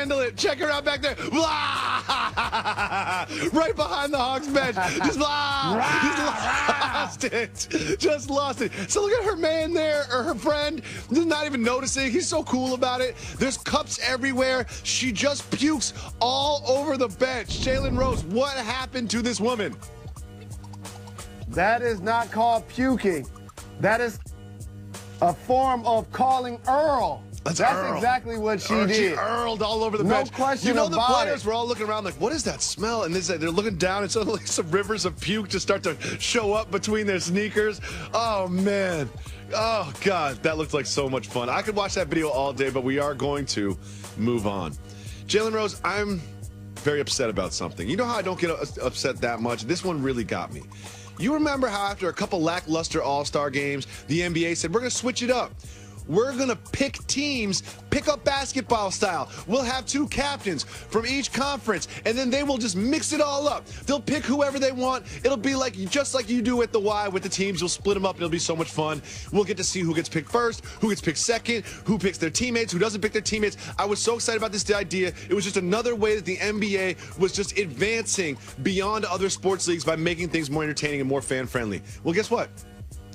handle it. Check her out back there. Blah! Right behind the Hawks bench. Just blah! Just lost it. Just lost it. So look at her man there, or her friend, just not even noticing. He's so cool about it. There's cups everywhere. She just pukes all over the bench. Jalen Rose, what happened to this woman? That is not called puking. That is a form of calling Earl. That's exactly what she did. She earled all over the bench. No question about it. You know, the players it. were all looking around like, what is that smell? And they're looking down, and suddenly some rivers of puke just start to show up between their sneakers. Oh, man. Oh, God. That looked like so much fun. I could watch that video all day, but we are going to move on. Jalen Rose, I'm very upset about something. You know how I don't get upset that much? This one really got me. You remember how after a couple lackluster All-Star games, the NBA said, we're going to switch it up. We're going to pick teams, pick up basketball style. We'll have 2 captains from each conference, and then they will just mix it all up. They'll pick whoever they want. It'll be like just like you do at the Y with the teams. You'll split them up. It'll be so much fun. We'll get to see who gets picked first, who gets picked second, who picks their teammates, who doesn't pick their teammates. I was so excited about this idea. It was just another way that the NBA was just advancing beyond other sports leagues by making things more entertaining and more fan-friendly. Well, guess what?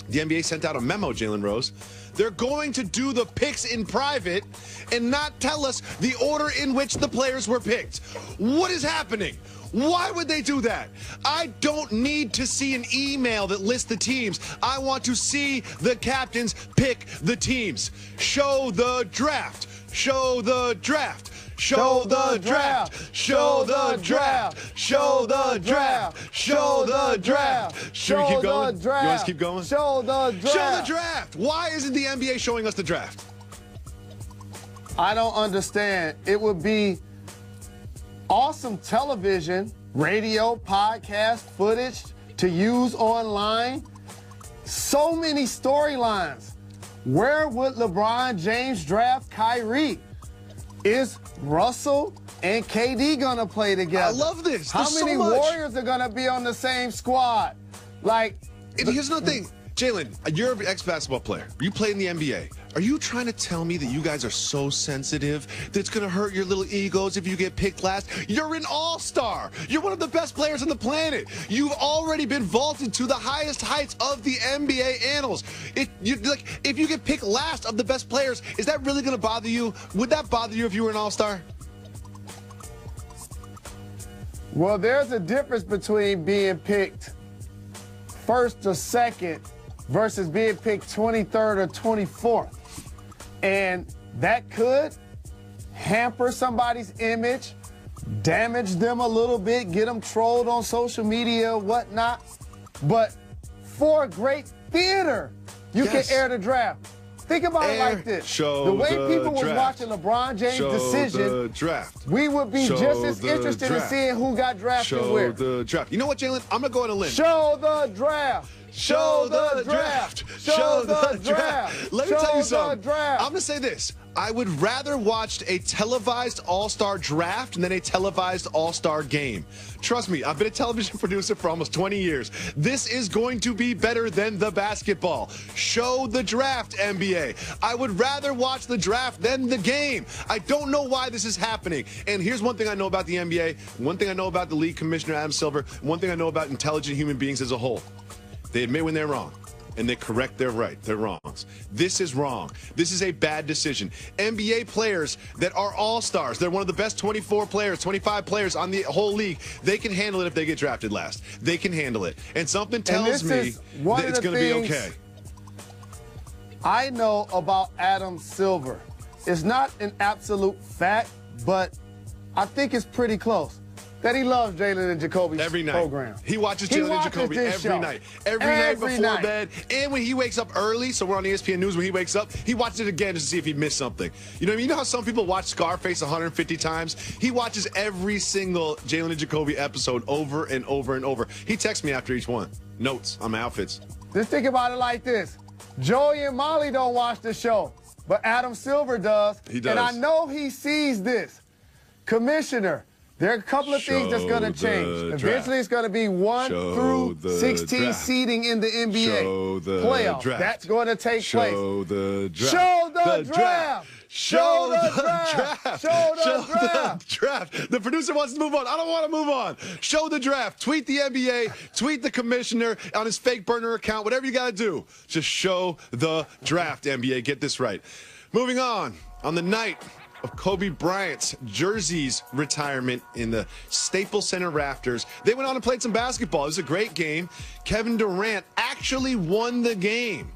The NBA sent out a memo, Jalen Rose. They're going to do the picks in private and not tell us the order in which the players were picked. What is happening? Why would they do that? I don't need to see an email that lists the teams. I want to see the captains pick the teams. Show the draft. Show the draft. Show the draft. Show the draft. Show the draft. Show the draft. Should we keep going? You want us to keep going? Show the draft. Show the draft. Why isn't the NBA showing us the draft? I don't understand. It would be awesome television, radio, podcast footage to use online. So many storylines. Where would LeBron James draft Kyrie? Is Russell and KD gonna play together? I love this. How There's many so much. Warriors are gonna be on the same squad? Like, and here's another thing. Jalen, you're an ex-basketball player. You play in the NBA. Are you trying to tell me that you guys are so sensitive that it's going to hurt your little egos if you get picked last? You're an all-star. You're one of the best players on the planet. You've already been vaulted to the highest heights of the NBA annals. If you get picked last of the best players, is that really going to bother you? Would that bother you if you were an all-star? Well, there's a difference between being picked first or second versus being picked 23rd or 24th. And that could hamper somebody's image, damage them a little bit, get them trolled on social media, whatnot. But for great theater, you can air the draft. Think about it like this. The way people was watching LeBron James' decision, we would be just as interested in seeing who got drafted where. The draft. You know what, Jalen? I'm going to go on a limb. Show the draft. Show the draft. Show the draft. Let me tell you something. I'm going to say this. I would rather watch a televised all-star draft than a televised all-star game. Trust me, I've been a television producer for almost 20 years. This is going to be better than the basketball. Show the draft, NBA. I would rather watch the draft than the game. I don't know why this is happening. And here's one thing I know about the NBA, one thing I know about the league commissioner, Adam Silver, one thing I know about intelligent human beings as a whole. They admit when they're wrong, and they correct their wrongs. This is wrong. This is a bad decision. NBA players that are all-stars, they're one of the best 24 players, 25 players on the whole league. They can handle it if they get drafted last. They can handle it. And something tells me that it's going to be okay. I know about Adam Silver. It's not an absolute fact, but I think it's pretty close. That he loves Jalen and Jacoby's program. He watches Jalen and Jacoby every night. Every night before bed. And when he wakes up early, so we're on ESPN News when he wakes up, he watches it again just to see if he missed something. You know what I mean? You know how some people watch Scarface 150 times? He watches every single Jalen and Jacoby episode over and over and over. He texts me after each one. Notes on my outfits. Just think about it like this. Joey and Molly don't watch the show, but Adam Silver does. He does. And I know he sees this. Commissioner, there are a couple of things that's going to change. Eventually, it's going to be 1 through 16 seeding in the NBA playoffs. That's going to take place. Show the draft. Show the draft. Show the draft. Show the draft. The producer wants to move on. I don't want to move on. Show the draft. Tweet the NBA. Tweet the commissioner on his fake burner account. Whatever you got to do. Just show the draft, NBA. Get this right. Moving on the night of Kobe Bryant's jersey's retirement in the Staples Center rafters, they went on and played some basketball. It was a great game. Kevin Durant actually won the game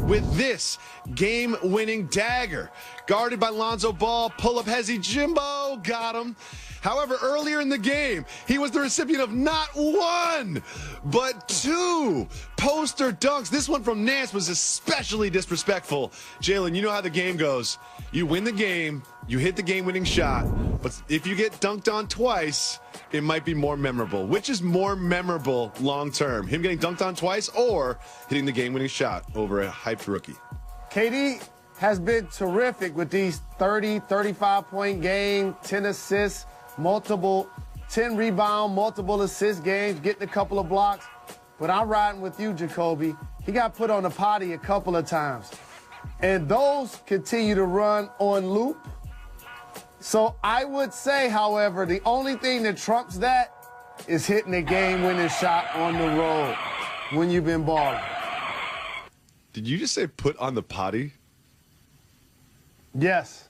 with this game-winning dagger. Guarded by Lonzo Ball, pull-up Hezzy Jimbo, got him. However, earlier in the game, he was the recipient of not one, but two poster dunks. This one from Nance was especially disrespectful. Jalen, you know how the game goes. You win the game, you hit the game-winning shot, but if you get dunked on twice, it might be more memorable. Which is more memorable long-term? Him getting dunked on twice or hitting the game-winning shot over a hyped rookie? KD has been terrific with these 30, 35-point game, 10 assists, 10 rebound, multiple assist games, getting a couple of blocks. But I'm riding with you, Jacoby. He got put on the potty a couple of times. And those continue to run on loop. So I would say, however, the only thing that trumps that is hitting a game-winning shot on the road when you've been balling. Did you just say put on the potty? Yes.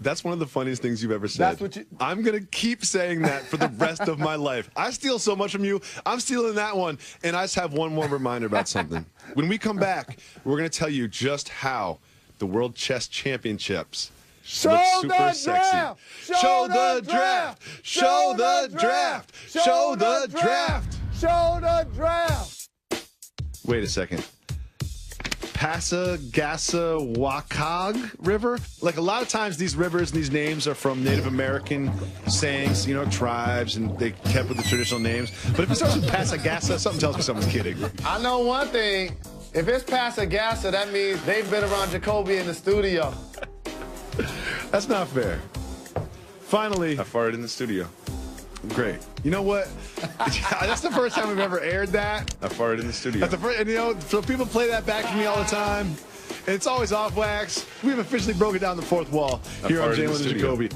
That's one of the funniest things you've ever said. That's what I'm going to keep saying that for the rest of my life. I steal so much from you. I'm stealing that one. And I just have one more reminder about something. When we come back, we're going to tell you just how the World Chess Championships look super sexy. Show the draft. Show the draft. Show the draft. Show the draft. Wait a second. Passagassawakag River. Like a lot of times these rivers and these names are from Native American sayings, you know, tribes, and they kept with the traditional names. But if it starts with Passagassa, something tells me someone's kidding. I know one thing. If it's Passagassa, that means they've been around Jacoby in the studio. That's not fair. Finally, I farted in the studio. Great. You know what? That's the first time we've ever aired that. I farted in the studio. That's the first, and you know, so people play that back to me all the time. And it's always off wax. We've officially broken down the fourth wall here on Jalen and Jacoby.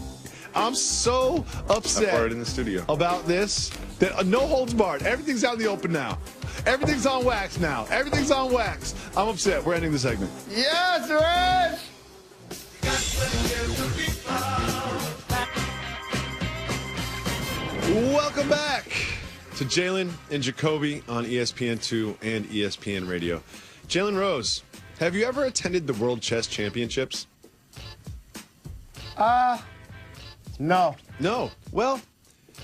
I'm so upset in the studio. about this that no holds barred. Everything's out in the open now. Everything's on wax now. Everything's on wax. I'm upset. We're ending the segment. Yes, Reg! Welcome back to Jalen and Jacoby on ESPN2 and ESPN Radio. Jalen Rose, have you ever attended the World Chess Championships? No. No. Well,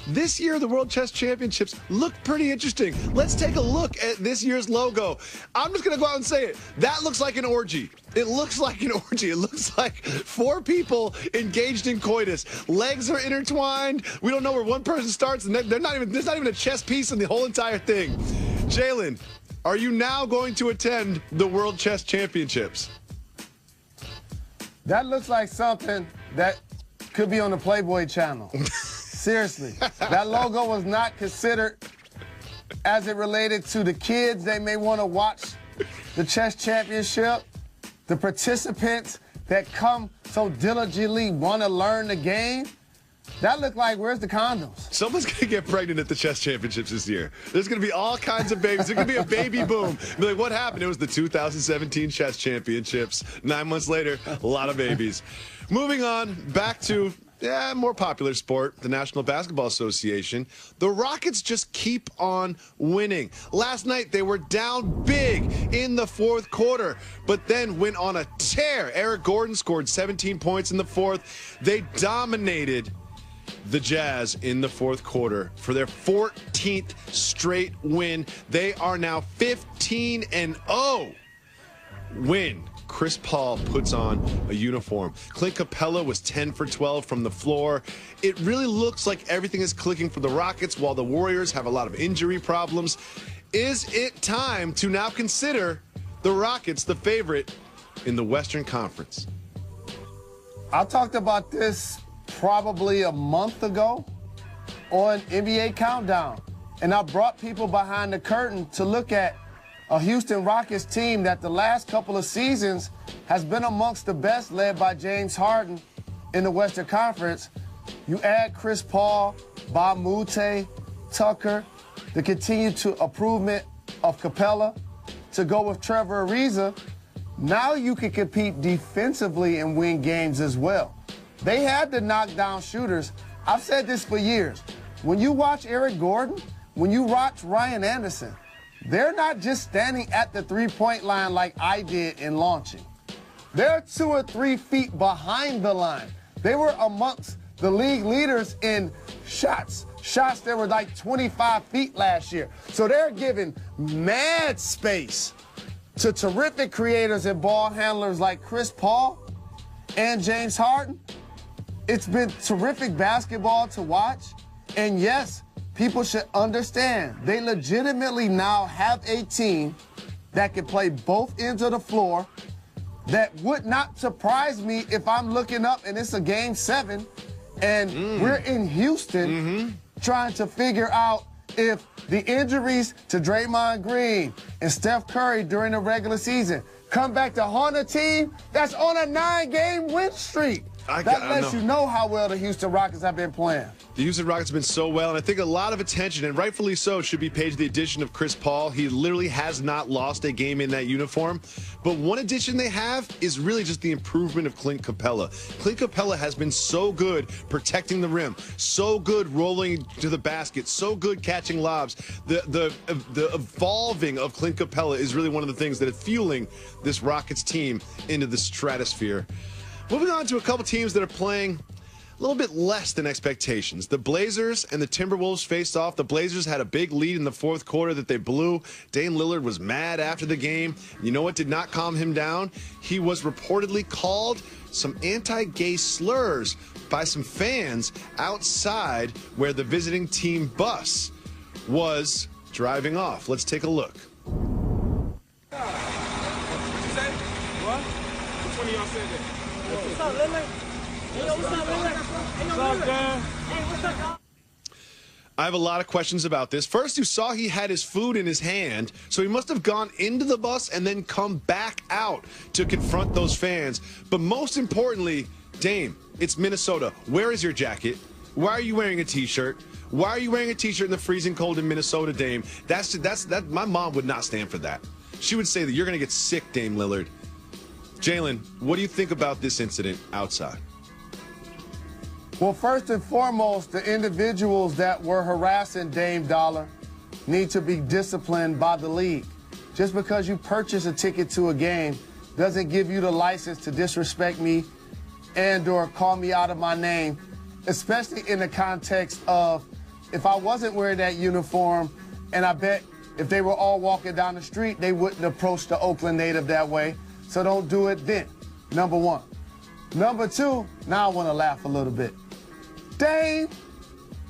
this year the World Chess Championships look pretty interesting. Let's take a look at this year's logo. I'm just going to go out and say it. That looks like an orgy. It looks like an orgy. It looks like four people engaged in coitus. Legs are intertwined. We don't know where one person starts, and there's not even a chess piece in the whole entire thing. Jalen, are you now going to attend the World Chess Championships? That looks like something that could be on the Playboy channel. Seriously. That logo was not considered as it related to the kids. They may want to watch the chess championship. The participants that come so diligently want to learn the game. That looked like, where's the condoms? Someone's going to get pregnant at the chess championships this year. There's going to be all kinds of babies. There's going to be a baby boom. Be like, what happened? It was the 2017 chess championships. 9 months later, a lot of babies. Moving on, back to more popular sport, the National Basketball Association. The Rockets just keep on winning. Last night, they were down big in the fourth quarter, but then went on a tear. Eric Gordon scored 17 points in the fourth. They dominated the Jazz in the fourth quarter for their 14th straight win. They are now 15-0. Win. Chris Paul puts on a uniform. Clint Capella was 10 for 12 from the floor. It really looks like everything is clicking for the Rockets while the Warriors have a lot of injury problems. Is it time to now consider the Rockets the favorite in the Western Conference? I talked about this probably a month ago on NBA Countdown, and I brought people behind the curtain to look at a Houston Rockets team that the last couple of seasons has been amongst the best, led by James Harden in the Western Conference. You add Chris Paul, Bob Moute, Tucker, the continued improvement of Capella, to go with Trevor Ariza. Now you can compete defensively and win games as well. They had to knock down shooters. I've said this for years. When you watch Eric Gordon, when you watch Ryan Anderson, they're not just standing at the three-point line like I did in launching. They're 2 or 3 feet behind the line. They were amongst the league leaders in shots that were like 25 feet last year. So they're giving mad space to terrific creators and ball handlers like Chris Paul and James Harden. It's been terrific basketball to watch. And yes, people should understand they legitimately now have a team that can play both ends of the floor. That would not surprise me if I'm looking up and it's a game 7 and we're in Houston trying to figure out if the injuries to Draymond Green and Steph Curry during the regular season come back to haunt a team that's on a 9-game win streak. That lets you know how well the Houston Rockets have been playing. The Houston Rockets have been so well, and I think a lot of attention, and rightfully so, should be paid to the addition of Chris Paul. He literally has not lost a game in that uniform. But one addition they have is really just the improvement of Clint Capella. Clint Capella has been so good protecting the rim, so good rolling to the basket, so good catching lobs. The evolving of Clint Capella is really one of the things that is fueling this Rockets team into the stratosphere. Moving on to a couple teams that are playing a little bit less than expectations. The Blazers and the Timberwolves faced off. The Blazers had a big lead in the fourth quarter that they blew. Dame Lillard was mad after the game. You know what did not calm him down? He was reportedly called some anti-gay slurs by some fans outside where the visiting team bus was driving off. Let's take a look. What you say? What? Which one of y'all said that? What's up, Lillard? Hey, yo, what's up, Lillard? Hey, what's up, Dan? Hey, what's up, y'all? I have a lot of questions about this. First, you saw he had his food in his hand, so he must have gone into the bus and then come back out to confront those fans. But most importantly, Dame, it's Minnesota. Where is your jacket? Why are you wearing a T-shirt? Why are you wearing a T-shirt in the freezing cold in Minnesota, Dame? That. My mom would not stand for that. She would say that you're going to get sick, Dame Lillard. Jalen, what do you think about this incident outside? Well, first and foremost, the individuals that were harassing Dame Dollar need to be disciplined by the league. Just because you purchase a ticket to a game doesn't give you the license to disrespect me and or call me out of my name, especially in the context of if I wasn't wearing that uniform, and I bet if they were all walking down the street, they wouldn't approach the Oakland native that way. So don't do it then, number one. Number two, now I want to laugh a little bit. Dame,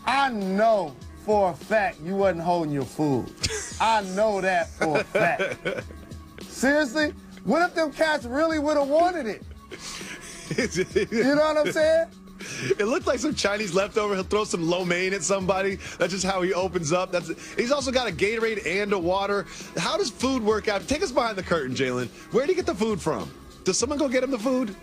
I know for a fact you wasn't holding your food. I know that for a fact. Seriously? What if them cats really would have wanted it? You know what I'm saying? It looked like some Chinese leftover. He'll throw some lo mein at somebody. That's just how he opens up. He's also got a Gatorade and a water. How does food work out? Take us behind the curtain, Jalen. Where did he get the food from? Does someone go get him the food?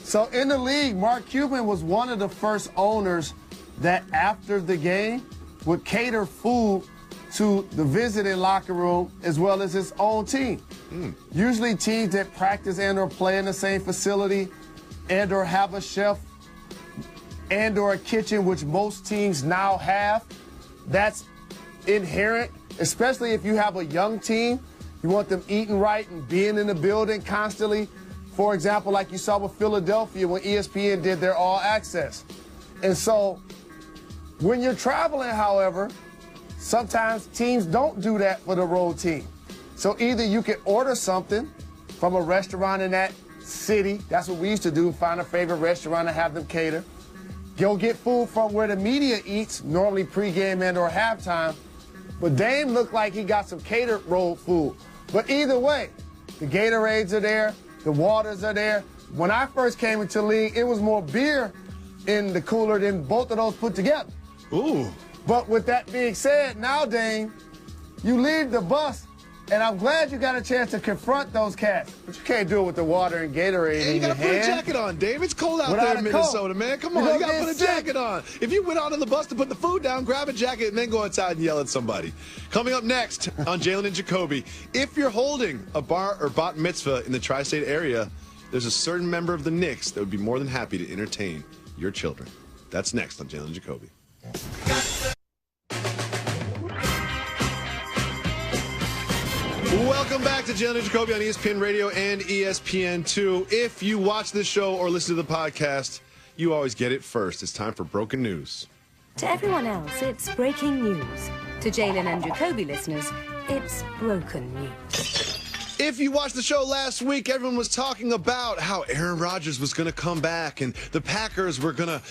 So in the league, Mark Cuban was one of the first owners that after the game would cater food to the visiting locker room as well as his own team. Usually teams that practice and or play in the same facility and or have a chef and or a kitchen, which most teams now have. That's inherent, especially if you have a young team. You want them eating right and being in the building constantly. For example, like you saw with Philadelphia when ESPN did their All Access. And so when you're traveling, however, sometimes teams don't do that for the road team. So either you can order something from a restaurant in that city. That's what we used to do, find a favorite restaurant and have them cater. Go get food from where the media eats, normally pregame and or halftime. But Dame looked like he got some catered road food. But either way, the Gatorades are there, the waters are there. When I first came into the league, it was more beer in the cooler than both of those put together. Ooh. But with that being said, now Dame, you leave the bus, and I'm glad you got a chance to confront those cats. But you can't do it with the water and Gatorade in you your gotta put a hand. jacket on, Dave. It's cold out Without there a in coat. Minnesota, man. Come on, You're you gotta gonna put a get jacket on. If you went out on the bus to put the food down, grab a jacket and then go outside and yell at somebody. Coming up next on Jalen and Jacoby, if you're holding a bar or bat mitzvah in the tri-state area, there's a certain member of the Knicks that would be more than happy to entertain your children. That's next on Jalen and Jacoby. Welcome back to Jalen and Jacoby on ESPN Radio and ESPN2. If you watch this show or listen to the podcast, you always get it first. It's time for Broken News. To everyone else, it's breaking news. To Jalen and Jacoby listeners, it's broken news. If you watched the show last week, everyone was talking about how Aaron Rodgers was going to come back and the Packers were going to,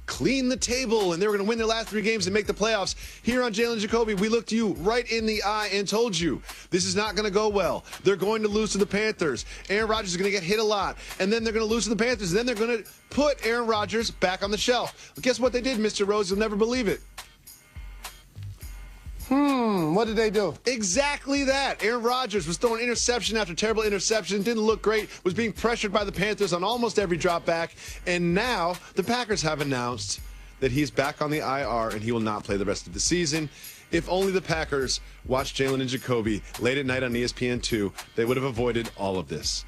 clean the table and they were going to win their last 3 games and make the playoffs. Here on Jalen Jacoby, we looked you right in the eye and told you this is not going to go well. They're going to lose to the Panthers. Aaron Rodgers is going to get hit a lot, and then they're going to lose to the Panthers, and then they're going to put Aaron Rodgers back on the shelf. Well, guess what they did, Mr. Rose? You'll never believe it. What did they do? Exactly that. Aaron Rodgers was throwing interception after terrible interception, didn't look great, was being pressured by the Panthers on almost every drop back, and now the Packers have announced that he's back on the IR and he will not play the rest of the season. If only the Packers watched Jalen and Jacoby late at night on ESPN2, they would have avoided all of this.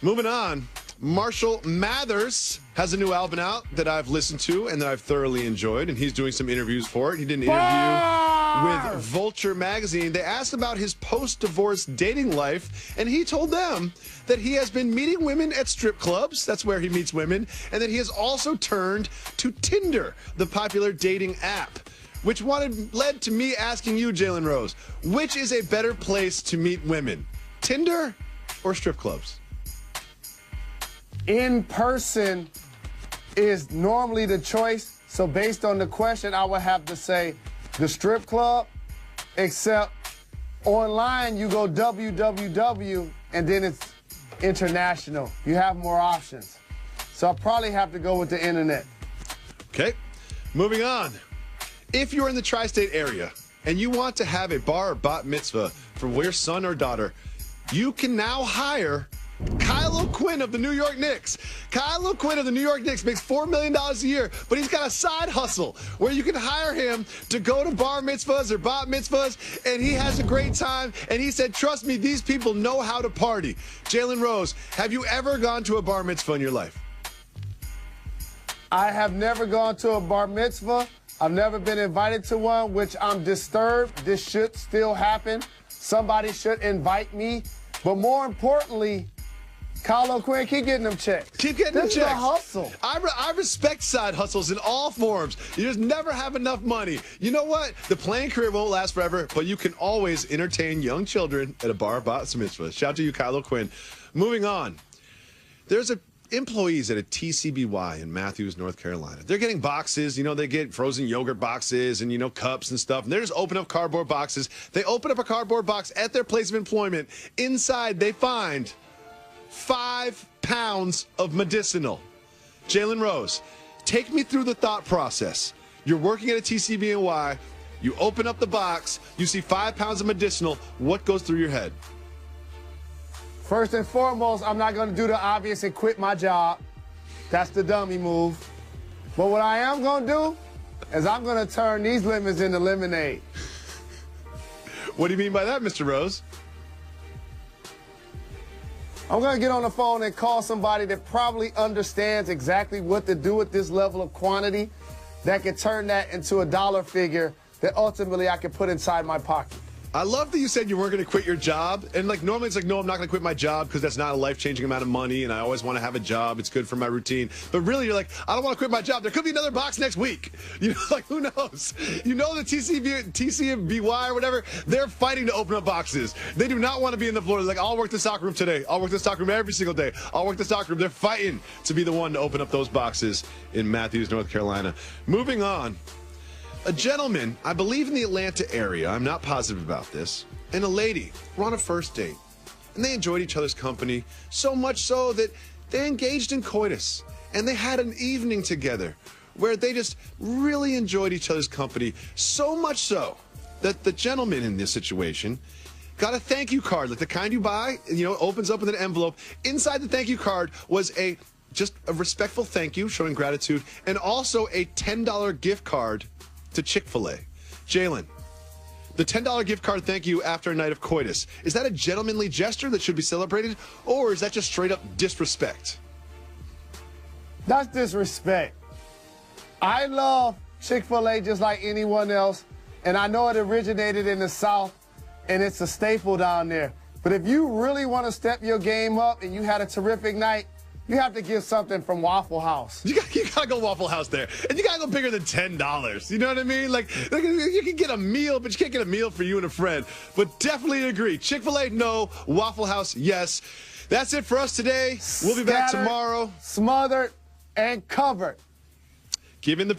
Moving on, Marshall Mathers has a new album out that I've listened to and that I've thoroughly enjoyed, and he's doing some interviews for it. He did an interview with Vulture magazine. They asked about his post-divorce dating life, and he told them that he has been meeting women at strip clubs, that's where he meets women, and that he has also turned to Tinder, the popular dating app, which led to me asking you, Jalen Rose, which is a better place to meet women, Tinder or strip clubs? In person is normally the choice. So based on the question, I would have to say the strip club, except online you go www and then it's international. You have more options. So I'll probably have to go with the internet. Okay, moving on. If you're in the tri-state area and you want to have a bar or bat mitzvah for your son or daughter, you can now hire Kyle O'Quinn of the New York Knicks. Kyle O'Quinn of the New York Knicks makes $4 million a year, but he's got a side hustle where you can hire him to go to bar mitzvahs or bat mitzvahs, and he has a great time. And he said, trust me, these people know how to party. Jalen Rose, have you ever gone to a bar mitzvah in your life? I have never gone to a bar mitzvah. I've never been invited to one, which I'm disturbed. This should still happen. Somebody should invite me. But more importantly, Kyle O'Quinn, keep getting them checks. Keep getting them checks. This is a hustle. I respect side hustles in all forms. You just never have enough money. You know what? The playing career won't last forever, but you can always entertain young children at a bar bat mitzvah. Shout out to you, Kyle O'Quinn. Moving on. There's employees at a TCBY in Matthews, North Carolina. They're getting boxes. They get frozen yogurt boxes and, cups and stuff. And they're just opening up cardboard boxes. They open up a cardboard box at their place of employment. Inside, they find 5 pounds of medicinal. Jalen Rose, take me through the thought process. You're working at a TCBY. You open up the box. You see 5 pounds of medicinal. What goes through your head? First and foremost, I'm not going to do the obvious and quit my job. That's the dummy move. But what I am going to do is I'm going to turn these lemons into lemonade. What do you mean by that, Mr. Rose? I'm going to get on the phone and call somebody that probably understands exactly what to do with this level of quantity that can turn that into a dollar figure that ultimately I can put inside my pocket. I love that you said you weren't going to quit your job. And normally it's no, I'm not going to quit my job because that's not a life-changing amount of money. And I always want to have a job. It's good for my routine. But really, you're like, I don't want to quit my job. There could be another box next week. Who knows? The TCBY or whatever, they're fighting to open up boxes. They do not want to be in the floor. They're like, I'll work the stock room today. I'll work the stock room every single day. I'll work the stock room. They're fighting to be the one to open up those boxes in Matthews, North Carolina. Moving on. A gentleman, I believe in the Atlanta area, I'm not positive about this, and a lady were on a first date. And they enjoyed each other's company, so much so that they engaged in coitus. And they had an evening together where they just really enjoyed each other's company, so much so that the gentleman in this situation got a thank you card, like the kind you buy, opens up with an envelope. Inside the thank you card was just a respectful thank you, showing gratitude, and also a $10 gift card to Chick-fil-A. Jalen, the $10 gift card thank you after a night of coitus, is that a gentlemanly gesture that should be celebrated, or is that just straight up disrespect? That's disrespect. I love Chick-fil-A just like anyone else, and I know it originated in the South, and it's a staple down there. But if you really want to step your game up and you had a terrific night, you have to get something from Waffle House. You gotta go Waffle House there. And you gotta go bigger than $10. You know what I mean? Like, you can get a meal, but you can't get a meal for you and a friend. But definitely agree. Chick-fil-A, no. Waffle House, yes. That's it for us today. We'll be back tomorrow. Smothered, and covered. Giving the